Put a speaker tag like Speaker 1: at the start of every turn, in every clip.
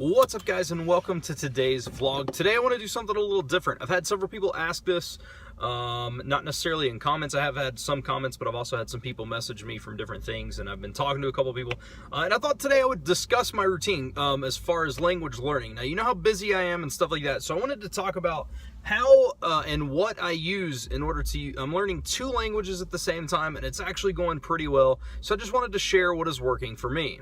Speaker 1: What's up, guys, and welcome to today's vlog. Today I want to do something a little different. I've had several people ask this, not necessarily in comments. I have had some comments, but I've also had some people message me from different things, and I've been talking to a couple people. And I thought today I would discuss my routine as far as language learning. Now, you know how busy I am and stuff like that, so I wanted to talk about how and what I use in order to... I'm learning two languages at the same time, and it's actually going pretty well, so I just wanted to share what is working for me.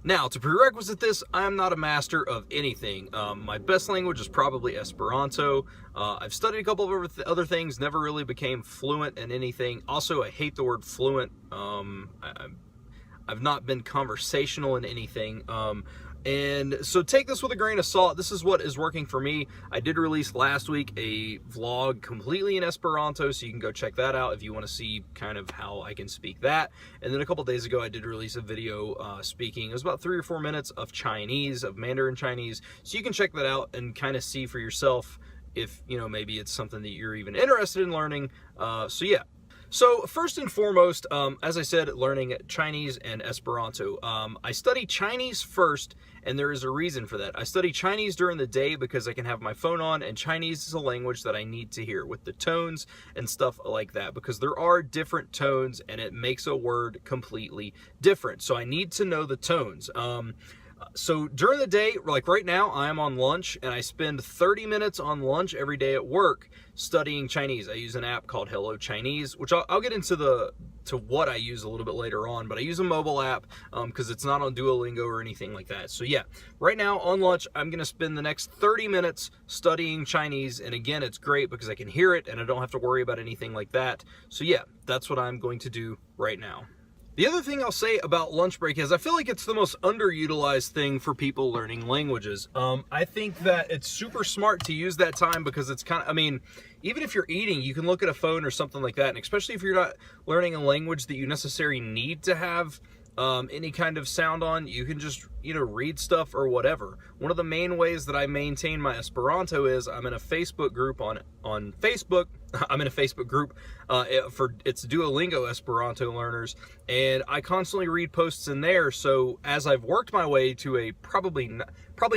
Speaker 1: Now, to prerequisite this, I'm not a master of anything. My best language is probably Esperanto. I've studied a couple of other things, never really became fluent in anything. Also, I hate the word fluent. I've not been conversational in anything. And so take this with a grain of salt. This is what is working for me. I did release last week a vlog completely in Esperanto, so you can go check that out if you want to see kind of how I can speak that. And then a couple days ago, I did release a video speaking. It was about 3 or 4 minutes of Chinese, of Mandarin Chinese. So you can check that out and kind of see for yourself if, you know, maybe it's something that you're even interested in learning. So yeah. So first and foremost, as I said, learning Chinese and Esperanto. I study Chinese first, and there is a reason for that. I study Chinese during the day because I can have my phone on, and Chinese is a language that I need to hear with the tones and stuff like that, because there are different tones and it makes a word completely different. So I need to know the tones. So during the day, like right now, I'm on lunch, and I spend 30 minutes on lunch every day at work studying Chinese. I use an app called Hello Chinese, which I'll get into what I use a little bit later on, but I use a mobile app because it's not on Duolingo or anything like that. So yeah, right now on lunch, I'm going to spend the next 30 minutes studying Chinese, and again, it's great because I can hear it and I don't have to worry about anything like that. So yeah, that's what I'm going to do right now. The other thing I'll say about lunch break is I feel like it's the most underutilized thing for people learning languages. I think that it's super smart to use that time because it's kind of, I mean, even if you're eating, you can look at a phone or something like that. And especially if you're not learning a language that you necessarily need to have any kind of sound on, you can just, you know, read stuff or whatever. One of the main ways that I maintain my Esperanto is I'm in a Facebook group on Facebook. I'm in a Facebook group it's Duolingo Esperanto learners, and I constantly read posts in there. So as I've worked my way to a probably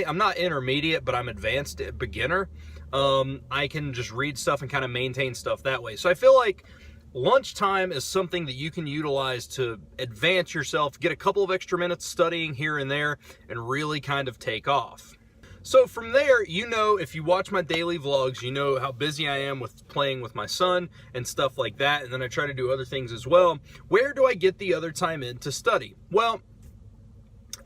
Speaker 1: I'm not intermediate, but I'm advanced beginner, I can just read stuff and kind of maintain stuff that way. So I feel like lunchtime is something that you can utilize to advance yourself, get a couple of extra minutes studying here and there, and really kind of take off. So from there, you know, if you watch my daily vlogs, you know how busy I am with playing with my son and stuff like that, and then I try to do other things as well. Where do I get the other time in to study? Well,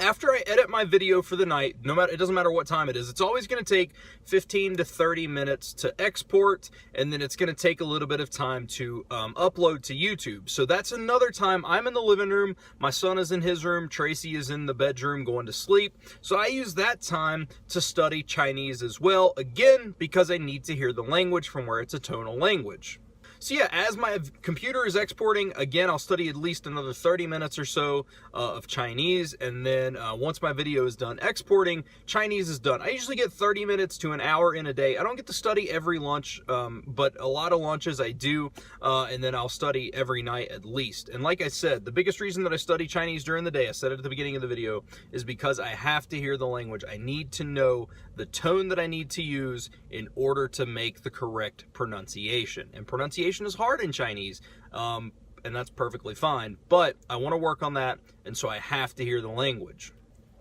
Speaker 1: after I edit my video for the night, it doesn't matter what time it is, it's always going to take 15 to 30 minutes to export, and then it's going to take a little bit of time to upload to YouTube. So that's another time I'm in the living room, my son is in his room, Tracy is in the bedroom going to sleep. So I use that time to study Chinese as well, again, because I need to hear the language from where it's a tonal language. So yeah, as my computer is exporting, again, I'll study at least another 30 minutes or so of Chinese, and then once my video is done exporting, Chinese is done. I usually get 30 minutes to an hour in a day. I don't get to study every lunch, but a lot of lunches I do, and then I'll study every night at least. And like I said, the biggest reason that I study Chinese during the day, I said it at the beginning of the video, is because I have to hear the language. I need to know the tone that I need to use in order to make the correct pronunciation. And pronunciation is hard in Chinese, and that's perfectly fine, but I want to work on that, and so I have to hear the language.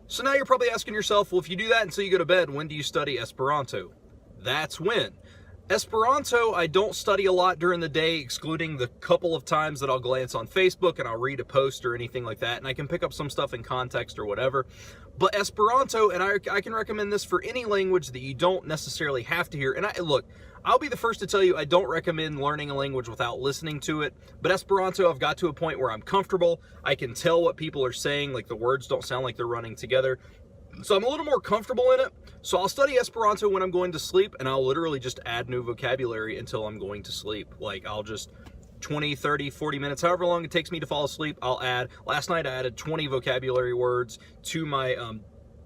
Speaker 1: So now you're probably asking yourself, well, if you do that until you go to bed, when do you study Esperanto? That's when. Esperanto, I don't study a lot during the day, excluding the couple of times that I'll glance on Facebook and I'll read a post or anything like that, and I can pick up some stuff in context or whatever. But Esperanto, and I can recommend this for any language that you don't necessarily have to hear. And look, I'll be the first to tell you I don't recommend learning a language without listening to it. But Esperanto, I've got to a point where I'm comfortable. I can tell what people are saying, like the words don't sound like they're running together. So I'm a little more comfortable in it. So I'll study Esperanto when I'm going to sleep, and I'll literally just add new vocabulary until I'm going to sleep. Like I'll just 20, 30, 40 minutes, however long it takes me to fall asleep, I'll add. Last night I added 20 vocabulary words to my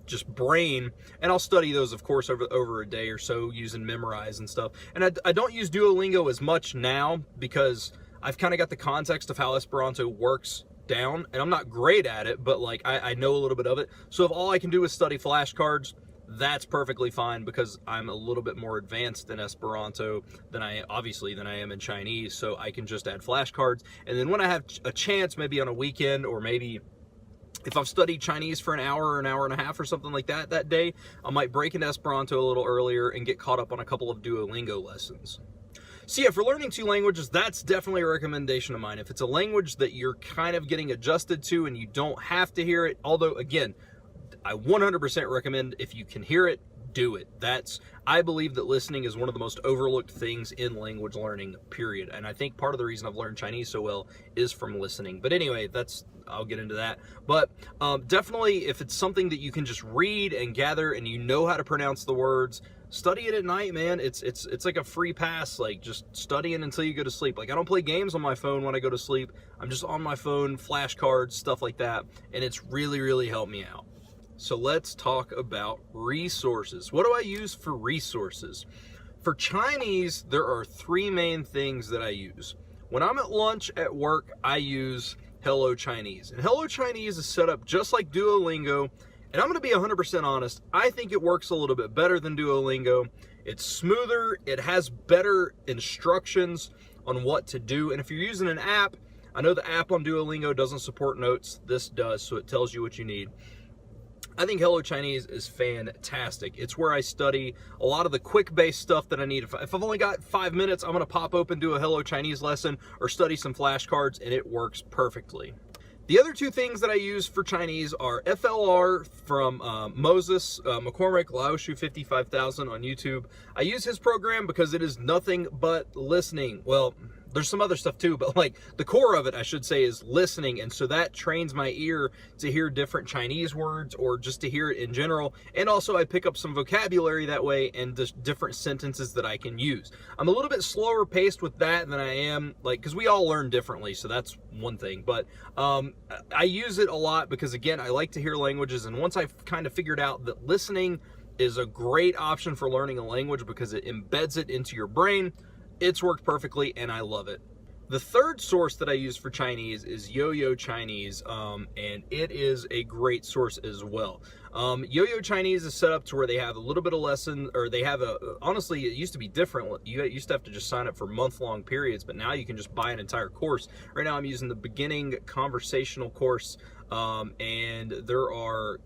Speaker 1: just brain, and I'll study those, of course, over a day or so using Memorize and stuff. And I don't use Duolingo as much now because I've kind of got the context of how Esperanto works down, and I'm not great at it, but like I know a little bit of it. So if all I can do is study flashcards, that's perfectly fine because I'm a little bit more advanced in Esperanto than I am in Chinese, so I can just add flashcards. And then when I have a chance, maybe on a weekend, or maybe if I've studied Chinese for an hour and a half or something like that day, I might break into Esperanto a little earlier and get caught up on a couple of Duolingo lessons. So yeah, for learning 2 languages, that's definitely a recommendation of mine. If it's a language that you're kind of getting adjusted to and you don't have to hear it, although again, I 100% recommend if you can hear it, do it. I believe that listening is one of the most overlooked things in language learning, period. And I think part of the reason I've learned Chinese so well is from listening. But anyway, I'll get into that. But definitely, if it's something that you can just read and gather and you know how to pronounce the words, study it at night, man. It's like a free pass, like just studying until you go to sleep. Like, I don't play games on my phone when I go to sleep. I'm just on my phone, flashcards, stuff like that. And it's really, really helped me out. So let's talk about resources. What do I use for resources? For Chinese, there are 3 main things that I use. When I'm at lunch at work, I use Hello Chinese. And Hello Chinese is set up just like Duolingo. And I'm going to be 100% honest, I think it works a little bit better than Duolingo. It's smoother, it has better instructions on what to do. And if you're using an app, I know the app on Duolingo doesn't support notes. This does, so it tells you what you need. I think Hello Chinese is fantastic. It's where I study a lot of the quick-based stuff that I need. If I've only got 5 minutes, I'm going to pop open, do a Hello Chinese lesson, or study some flashcards, and it works perfectly. The other 2 things that I use for Chinese are FLR from Moses, McCormick Laoshu 55,000 on YouTube. I use his program because it is nothing but listening. Well, there's some other stuff too, but like the core of it, I should say, is listening. And so that trains my ear to hear different Chinese words or just to hear it in general. And also I pick up some vocabulary that way and just different sentences that I can use. I'm a little bit slower paced with that than I am, like, because we all learn differently. So that's one thing. But I use it a lot because, again, I like to hear languages. And once I've kind of figured out that listening is a great option for learning a language because it embeds it into your brain, it's worked perfectly, and I love it. The third source that I use for Chinese is Yo-Yo Chinese, and it is a great source as well. Yo-Yo Chinese is set up to where they have a little bit of lesson, or they have honestly, it used to be different. You used to have to just sign up for month-long periods, but now you can just buy an entire course. Right now I'm using the beginning conversational course, and there are,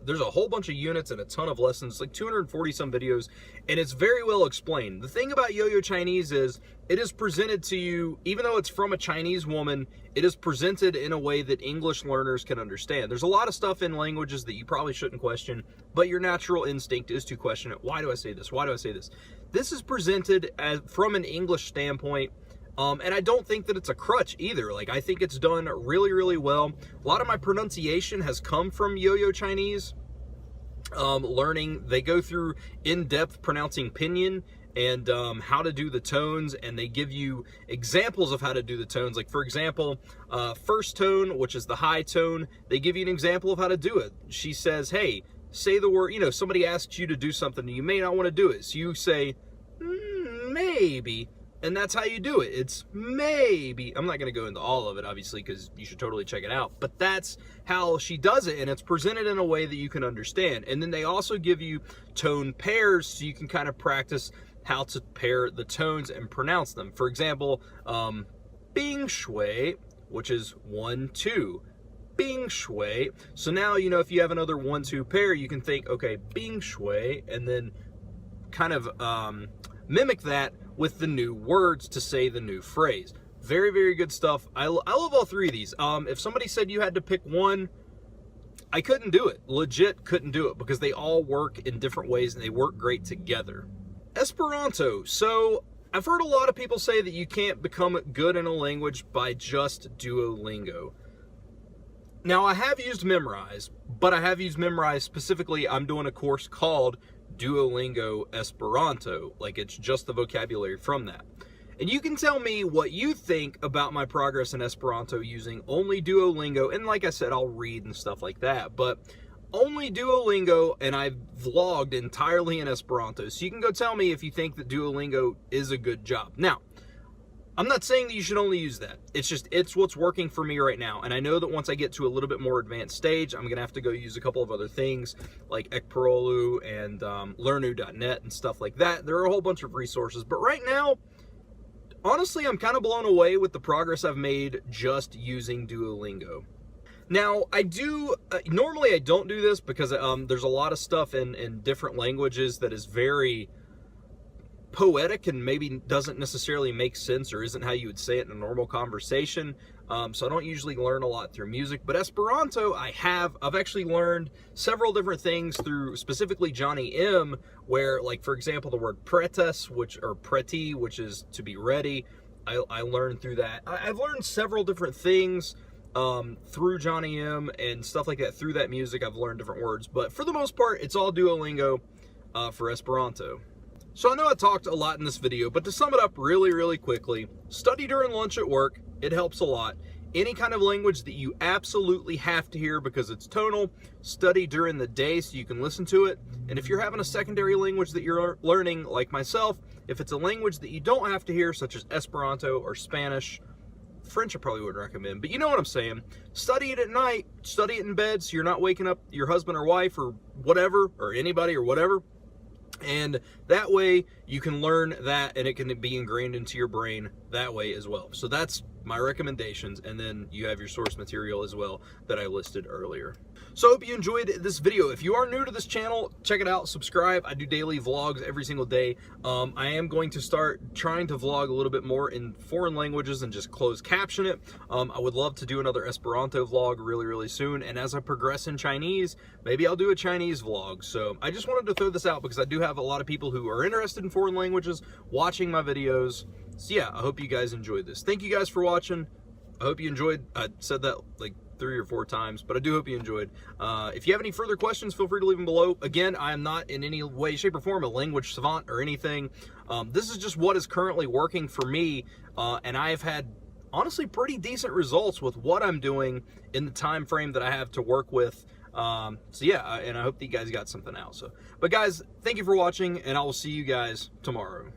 Speaker 1: there's a whole bunch of units and a ton of lessons, like 240 some videos, and it's very well explained. The thing about Yo-Yo Chinese is it is presented to you, even though it's from a Chinese woman, it is presented in a way that English learners can understand. There's a lot of stuff in languages that you probably shouldn't question, but your natural instinct is to question it. Why do I say this? Why do I say this? This is presented from an English standpoint. And I don't think that it's a crutch either. Like, I think it's done really, really well. A lot of my pronunciation has come from Yo-Yo Chinese. Learning, they go through in-depth pronouncing pinyin and how to do the tones, and they give you examples of how to do the tones. Like, for example, first tone, which is the high tone, they give you an example of how to do it. She says, hey, say the word, somebody asks you to do something and you may not want to do it. So you say, maybe. And that's how you do it. It's maybe. I'm not going to go into all of it, obviously, because you should totally check it out. But that's how she does it, and it's presented in a way that you can understand. And then they also give you tone pairs so you can kind of practice how to pair the tones and pronounce them. For example, Bing Shui, which is 1, 2. Bing Shui. So now, if you have another 1, 2 pair, you can think, okay, Bing Shui, and then kind of mimic that with the new words to say the new phrase. Very, very good stuff. I love all 3 of these. If somebody said you had to pick one, I couldn't do it. Legit couldn't do it because they all work in different ways and they work great together. Esperanto. So I've heard a lot of people say that you can't become good in a language by just Duolingo. Now, I have used Memrise, but I have used Memrise specifically. I'm doing a course called Duolingo Esperanto. Like, it's just the vocabulary from that. And you can tell me what you think about my progress in Esperanto using only Duolingo. And like I said, I'll read and stuff like that. But only Duolingo, and I've vlogged entirely in Esperanto. So you can go tell me if you think that Duolingo is a good job. Now, I'm not saying that you should only use that. It's just, it's what's working for me right now. And I know that once I get to a little bit more advanced stage, I'm gonna have to go use a couple of other things like Ekparolu and Learnu.net and stuff like that. There are a whole bunch of resources, but right now, honestly, I'm kind of blown away with the progress I've made just using Duolingo. Now, I do, normally I don't do this because there's a lot of stuff in different languages that is very poetic and maybe doesn't necessarily make sense or isn't how you would say it in a normal conversation. So I don't usually learn a lot through music, but Esperanto I've actually learned several different things through specifically Johnny M, where, like, for example, the word pretes, or preti, which is to be ready, I learned through that. I've learned several different things through Johnny M and stuff like that. Through that music, I've learned different words, but for the most part, it's all Duolingo for Esperanto. So I know I talked a lot in this video, but to sum it up really, really quickly, study during lunch at work. It helps a lot. Any kind of language that you absolutely have to hear because it's tonal, study during the day so you can listen to it. And if you're having a secondary language that you're learning, like myself, if it's a language that you don't have to hear, such as Esperanto or Spanish, French I probably wouldn't recommend, but you know what I'm saying. Study it at night, study it in bed so you're not waking up your husband or wife or whatever, or anybody or whatever. And that way you can learn that and it can be ingrained into your brain that way as well. So that's my recommendations, and then you have your source material as well that I listed earlier. So I hope you enjoyed this video. If you are new to this channel, check it out, subscribe. I do daily vlogs every single day. I am going to start trying to vlog a little bit more in foreign languages and just closed caption it. I would love to do another Esperanto vlog really, really soon. And as I progress in Chinese, maybe I'll do a Chinese vlog. So I just wanted to throw this out because I do have a lot of people who are interested in foreign languages watching my videos. So yeah, I hope you guys enjoyed this. Thank you guys for watching. I hope you enjoyed. I said that like 3 or 4 times, but I do hope you enjoyed. If you have any further questions, feel free to leave them below. Again, I am not in any way, shape, or form a language savant or anything. This is just what is currently working for me, and I have had, honestly, pretty decent results with what I'm doing in the time frame that I have to work with. So yeah, and I hope that you guys got something out. But guys, thank you for watching, and I will see you guys tomorrow.